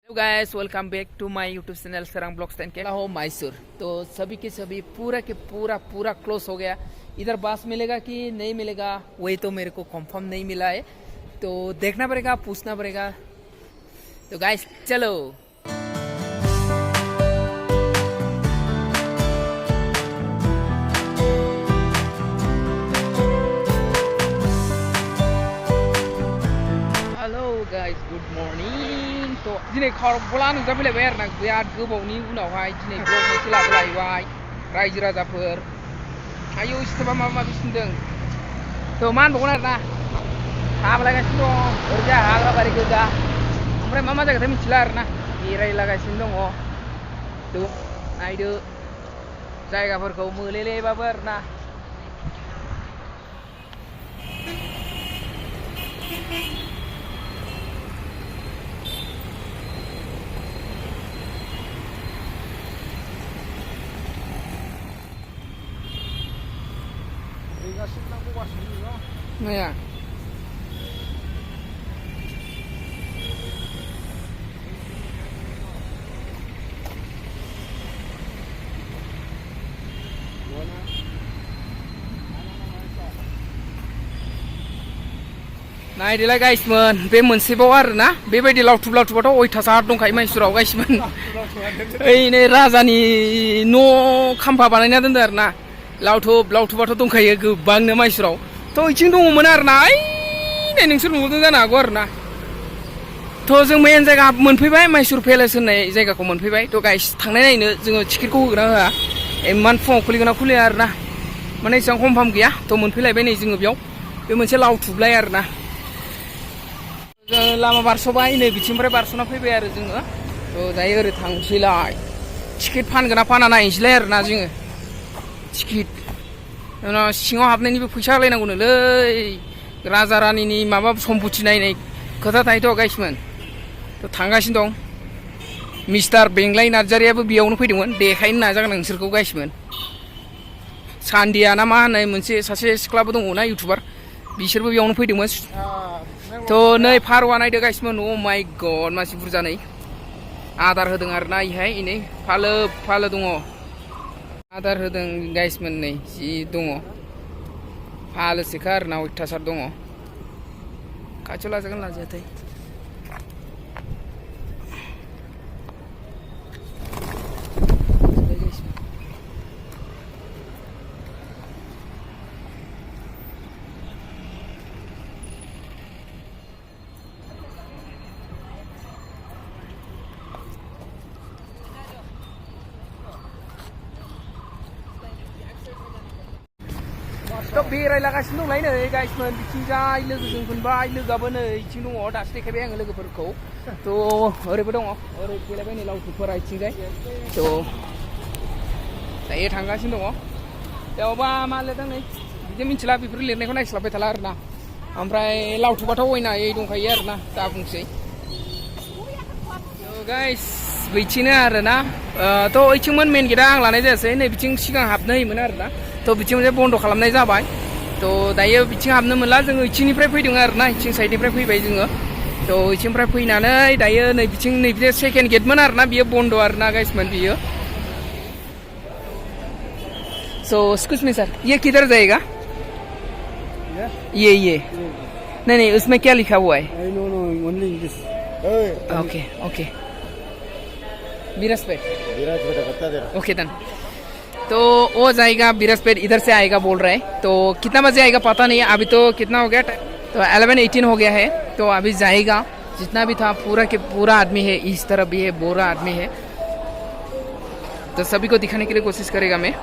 Guys welcome back to माय YouTube channel सरंग blogs and हो मैसूर। तो सभी के सभी पूरा के पूरा क्लोज हो गया। इधर बस मिलेगा कि नहीं मिलेगा वही तो मेरे को कंफर्म नहीं मिला है, तो देखना पड़ेगा, पूछना पड़ेगा। तो गाइस चलो। Hello guys good morning. तो दिनै खरबला नुजाफैलायबाय आरो ना बिराद गोबावनि उनावहाय दिनै ब्लग मोनसे लाबोलायबाय रायजो राजाफोर। आयौ सिथोबा माबा माबि सिनदों। तो मा होनबावगोन आरो ना थाबायलागासिनो दं ओरैजाय हाग्राबारि गोजा। ओमफ्राय मा जायगाथाय मिथिला आरो ना बेरायलागासिनो दङ। तो नायदो जायगाफोरखौ मोलेलेबाबो आरो ना। Naya. नायदोलाय गाइसमोन बे मोनसेबाव आरो ना बेबायदि लावथुब लावथुबाथ' अयथासार दंखायो मैसुराव गाइसमोन। ओइनै राजानि न' खाम्फा बानायना दोनदों आरो ना। लावथुबाथ' दंखायो गोबांनो मैसुराव। तो इथिं दङमोन आरो ना ओइ नोंसोर नुदों जानो हागौ आरो ना। तो जों मेन जायगा मोनफैबाय मैसुर पेलेस होननाय जायगाखौ मोनफैबाय। तो गाइस थांनाय नायनो जोङो टिकेटखौ होगोना होआ इमान फुङाव खुलिगोना खुलिया आरो ना, माने एसेबां कनफार्म गैया। तो मोनफैलायबाय नै जोङो बेयाव बे मोनसे लावथुबलाय आरो ना। लामा बारस'बाय नै बिथिंनिफ्राय बारस'ना फैबाय आरो जोङो। तो दायो ओरै थांसैलाय टिकेट फानगोन ना फाना नायनोसैलाय आरो ना जोङो। टिकेट सिङाव हाबनायनिबो फैसा होलायनांगौनोलै राजा रानिनि माबा सम्पति नायनाय खोथा थायोथ' गाइसमोन। तो थांगासिनो दं मिस्टार बेंलाय नार्जारियाबो बेयावनो फैदोंमोन, देखायनो नाजागोन नोंसोरखौ गाइसमोन। सान्दिया ना मा होननाय मोनसे सासे सिख्लाबो दङ ना इउटुबार, बिसोरबो बेयावनो फैदोंमोन। तो नै फारौआ नायदो गाइसमोन। अ माय गड मानसि बुरजा नै आदार होदों आरो ना इहाय नै फालो दङ आदार होदों गाइसमोन। नै जि दङ फालोसेखा आरो ना अयथासार दङ। खाथियाव लाजागोन लाजायाथाय तो बेरायलागासिनो दंलाय नै गाइसमोन बिथिंजाय लोगोजों मोनबाय। लोगोआबो नै इथिं दङ, दासो देखायबाय आङो लोगोफोरखौ। तो ओरैबो दङ, ओरै फैलायबाय नै लावथुबफोरा इथिंजाय। तो दायो थांगासिनो दङ। बेयावबा मा लिरदों नै बिदि मिथिला, बेफोर लिरनायखौ नायस्लाबबाय थाला आरो ना। ओमफ्राय लावथुबाथ' अयनायै दंखायो आरो ना, दा बुंसै। तो गाइस बैथिंनो आरो ना। तो ओइथिंमोन मेन गेटआ आं लानाय जायासै, नै बिथिं सिगां हाबनो होयोमोन आरो ना। तो बिथिं मोनसे बन्द' खालामनाय जाबाय। तो दायो बिथिं हाबनो मोनला, जोङो इथिंनिफ्राय फैदों आरो ना, इथिं साइडनिफ्राय फैबाय जोङो। तो इथिंनिफ्राय फैनानै दायो नै बिथिं नैबे सेकेन्ड गेटमोन आरो ना, बियो बन्द' आरो ना गाइसमोन बियो। सो एक्सक्यूज मी सर, ये किधर जाएगा? ये नहीं उसमें क्या लिखा हुआ है? ओके ओके बिरसपेट ओके डन। तो वो जाएगा बिरसपेट, इधर से आएगा बोल रहा है। तो कितना बजे आएगा पता नहीं है, अभी तो कितना हो गया, तो 11:18 हो गया है। तो अभी जाएगा, जितना भी था पूरा के पूरा आदमी है, इस तरफ भी है, पूरा आदमी है। तो सभी को दिखाने के लिए कोशिश करेगा मैं।